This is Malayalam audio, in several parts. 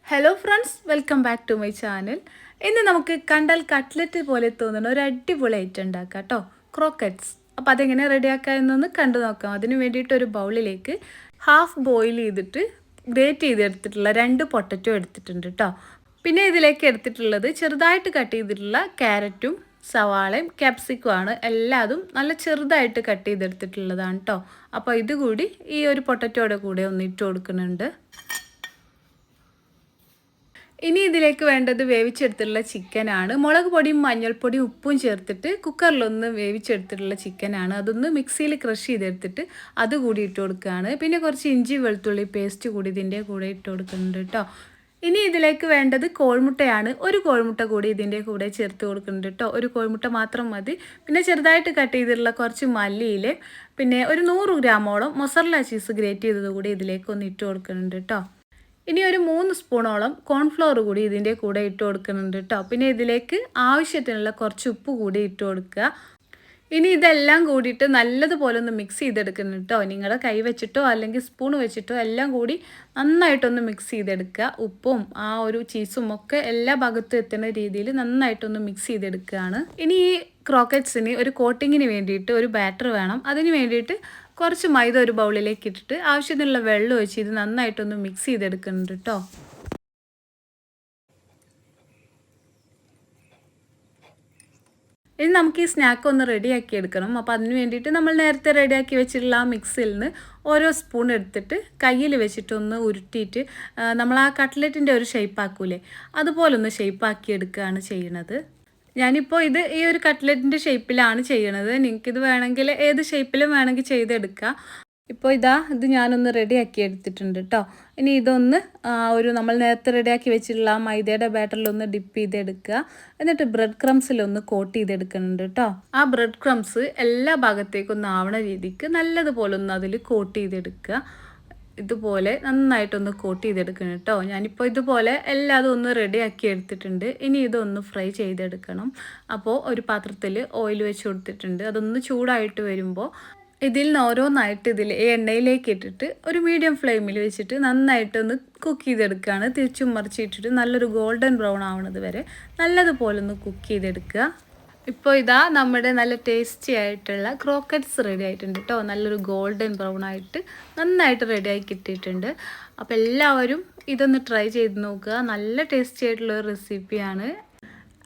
Hello friends, welcome back to my channel. ഇന്ന് നമുക്ക് കണ്ടാൽ കട്ട്ലറ്റ് പോലെ തോന്നുന്ന ഒരു അടിപൊളി ഐറ്റം ഉണ്ടാക്കാം കേട്ടോ, ക്രോക്കറ്റ്സ്. അപ്പോൾ അതെങ്ങനെ റെഡിയാക്കാം എന്നൊന്ന് കണ്ടു നോക്കാം. അതിന് വേണ്ടിയിട്ട് ഒരു ബൗളിലേക്ക് ഹാഫ് ബോയിൽ ചെയ്തിട്ട് ഗ്രേറ്റ് ചെയ്തെടുത്തിട്ടുള്ള 2 പൊട്ടറ്റോ എടുത്തിട്ടുണ്ട് കേട്ടോ. പിന്നെ ഇതിലേക്ക് എടുത്തിട്ടുള്ളത് ചെറുതായിട്ട് കട്ട് ചെയ്തിട്ടുള്ള ക്യാരറ്റും സവാളയും ക്യാപ്സിക്കും ആണ്. എല്ലാതും നല്ല ചെറുതായിട്ട് കട്ട് ചെയ്തെടുത്തിട്ടുള്ളതാണ് കേട്ടോ. അപ്പോൾ ഇതുകൂടി ഈ ഒരു പൊട്ടറ്റോയുടെ കൂടെ ഒന്ന് ഇട്ട് കൊടുക്കുന്നുണ്ട്. ഇനി ഇതിലേക്ക് വേണ്ടത് വേവിച്ചെടുത്തിട്ടുള്ള ചിക്കനാണ്. മുളക് പൊടിയും മഞ്ഞൾപ്പൊടിയും ഉപ്പും ചേർത്തിട്ട് കുക്കറിലൊന്ന് വേവിച്ചെടുത്തിട്ടുള്ള ചിക്കനാണ്. അതൊന്ന് മിക്സിയിൽ ക്രഷ് ചെയ്തെടുത്തിട്ട് അതുകൂടി ഇട്ട് കൊടുക്കുകയാണ്. പിന്നെ കുറച്ച് ഇഞ്ചി വെളുത്തുള്ളി പേസ്റ്റ് കൂടി ഇതിൻ്റെ കൂടെ ഇട്ട് കൊടുക്കുന്നുണ്ട് കേട്ടോ. ഇനി ഇതിലേക്ക് വേണ്ടത് കോഴിമുട്ടയാണ്. ഒരു കോഴിമുട്ട കൂടി ഇതിൻ്റെ കൂടെ ചേർത്ത് കൊടുക്കുന്നുണ്ട് കേട്ടോ. ഒരു കോഴിമുട്ട മാത്രം മതി. പിന്നെ ചെറുതായിട്ട് കട്ട് ചെയ്തിട്ടുള്ള കുറച്ച് മല്ലിയില, പിന്നെ ഒരു 100 ഗ്രാമോളം മൊസറല്ല ചീസ് ഗ്രേറ്റ് ചെയ്തത് കൂടി ഇതിലേക്ക് ഒന്ന് ഇട്ട് കൊടുക്കുന്നുണ്ട് കേട്ടോ. ഇനി ഒരു 3 സ്പൂണോളം കോൺഫ്ലവർ കൂടി ഇതിൻ്റെ കൂടെ ഇട്ട് കൊടുക്കുന്നുണ്ട് കേട്ടോ. പിന്നെ ഇതിലേക്ക് ആവശ്യത്തിനുള്ള കുറച്ച് ഉപ്പ് കൂടി ഇട്ട് കൊടുക്കുക. ഇനി ഇതെല്ലാം കൂടിയിട്ട് നല്ലതുപോലെ ഒന്ന് മിക്സ് ചെയ്തെടുക്കണം കേട്ടോ. നിങ്ങളുടെ കൈ വെച്ചിട്ടോ അല്ലെങ്കിൽ സ്പൂൺ വെച്ചിട്ടോ എല്ലാം കൂടി നന്നായിട്ടൊന്ന് മിക്സ് ചെയ്തെടുക്കുക. ഉപ്പും ആ ഒരു ചീസും ഒക്കെ എല്ലാ ഭാഗത്തും എത്തുന്ന രീതിയിൽ നന്നായിട്ടൊന്ന് മിക്സ് ചെയ്തെടുക്കുകയാണ്. ഇനി ഈ ക്രോക്കറ്റ്സിന് ഒരു കോട്ടിങ്ങിന് വേണ്ടിയിട്ട് ഒരു ബാറ്റർ വേണം. അതിന് വേണ്ടിയിട്ട് കുറച്ച് മൈദ ഒരു ബൗളിലേക്ക് ഇട്ടിട്ട് ആവശ്യത്തിനുള്ള വെള്ളം ഒഴിച്ച് ഇത് നന്നായിട്ടൊന്ന് മിക്സ് ചെയ്തെടുക്കുന്നുണ്ട് കേട്ടോ. ഇനി നമുക്ക് ഈ സ്നാക്ക് ഒന്ന് റെഡിയാക്കി എടുക്കണം. അപ്പോൾ അതിന് വേണ്ടിയിട്ട് നമ്മൾ നേരത്തെ റെഡിയാക്കി വെച്ചിട്ടുള്ള ആ മിക്സിൽ നിന്ന് ഓരോ സ്പൂൺ എടുത്തിട്ട് കയ്യിൽ വെച്ചിട്ടൊന്ന് ഉരുട്ടിയിട്ട് നമ്മൾ ആ കട്ട്ലറ്റിൻ്റെ ഒരു ഷേപ്പ് ആക്കൂലേ, അതുപോലെ ഒന്ന് ഷേപ്പ് ആക്കി എടുക്കുകയാണ് ചെയ്യണത്. ഞാനിപ്പോൾ ഈ ഒരു കട്ട്ലറ്റിൻ്റെ ഷേപ്പിലാണ് ചെയ്യണത്. നിങ്ങൾക്കിത് വേണമെങ്കിൽ ഏത് ഷേപ്പിലും വേണമെങ്കിൽ ചെയ്തെടുക്കാം. ഇപ്പോൾ ഇത് ഞാനൊന്ന് റെഡിയാക്കി എടുത്തിട്ടുണ്ട് കേട്ടോ. ഇനി ഇതൊന്ന് നമ്മൾ നേരത്തെ റെഡിയാക്കി വെച്ചിട്ടുള്ള ആ മൈദയുടെ ബാറ്ററിലൊന്ന് ഡിപ്പ് ചെയ്തെടുക്കുക. എന്നിട്ട് ബ്രെഡ് ക്രംസിലൊന്ന് കോട്ട് ചെയ്തെടുക്കുന്നുണ്ട് കേട്ടോ. ആ ബ്രെഡ് ക്രംസ് എല്ലാ ഭാഗത്തേക്കൊന്ന് ആവണ രീതിക്ക് നല്ലതുപോലെ ഒന്ന് അതിൽ കോട്ട് ചെയ്തെടുക്കുക. ഇതുപോലെ നന്നായിട്ടൊന്ന് കോട്ട് ചെയ്തെടുക്കണം കേട്ടോ. ഞാനിപ്പോൾ ഇതുപോലെ എല്ലാതും ഒന്ന് റെഡിയാക്കി എടുത്തിട്ടുണ്ട്. ഇനി ഇതൊന്ന് ഫ്രൈ ചെയ്തെടുക്കണം. അപ്പോൾ ഒരു പാത്രത്തിൽ ഓയിൽ വെച്ച് കൊടുത്തിട്ടുണ്ട്. അതൊന്ന് ചൂടായിട്ട് വരുമ്പോൾ ഇതിൽ നിന്ന് ഓരോന്നായിട്ട് ഈ എണ്ണയിലേക്ക് ഇട്ടിട്ട് ഒരു മീഡിയം ഫ്ലെയിമിൽ വെച്ചിട്ട് നന്നായിട്ടൊന്ന് കുക്ക് ചെയ്തെടുക്കുകയാണ്. തിരിച്ചും മറിച്ചിട്ടിട്ട് നല്ലൊരു ഗോൾഡൻ ബ്രൗൺ ആവുന്നത് വരെ നല്ലതുപോലെ ഒന്ന് കുക്ക് ചെയ്തെടുക്കുക. ഇപ്പോൾ നമ്മുടെ നല്ല ടേസ്റ്റി ആയിട്ടുള്ള ക്രോക്കറ്റ്സ് റെഡി ആയിട്ടുണ്ട് കേട്ടോ. നല്ലൊരു ഗോൾഡൻ ബ്രൗൺ ആയിട്ട് നന്നായിട്ട് റെഡിയായി കിട്ടിയിട്ടുണ്ട്. അപ്പോൾ എല്ലാവരും ഇതൊന്ന് ട്രൈ ചെയ്ത് നോക്കുക. നല്ല ടേസ്റ്റി ആയിട്ടുള്ള ഒരു റെസിപ്പിയാണ്.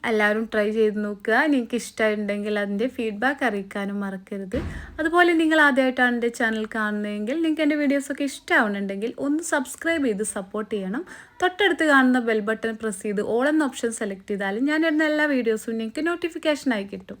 എല്ലാവരും ട്രൈ ചെയ്ത് നോക്കുക. നിങ്ങൾക്ക് ഇഷ്ടമായിട്ടുണ്ടെങ്കിൽ അതിൻ്റെ ഫീഡ്ബാക്ക് അറിയിക്കാനും മറക്കരുത്. അതുപോലെ നിങ്ങൾ ആദ്യമായിട്ടാണ് എൻ്റെ ചാനൽ കാണുന്നതെങ്കിൽ നിങ്ങൾക്ക് എൻ്റെ വീഡിയോസൊക്കെ ഇഷ്ടമാവുന്നുണ്ടെങ്കിൽ ഒന്ന് സബ്സ്ക്രൈബ് ചെയ്ത് സപ്പോർട്ട് ചെയ്യണം. തൊട്ടടുത്ത് കാണുന്ന ബെൽ ബട്ടൺ പ്രസ് ചെയ്ത് ഓൾ എന്ന ഓപ്ഷൻ സെലക്ട് ചെയ്താലും ഞാൻ ഇടുന്ന എല്ലാ വീഡിയോസും നിങ്ങൾക്ക് നോട്ടിഫിക്കേഷനായി കിട്ടും.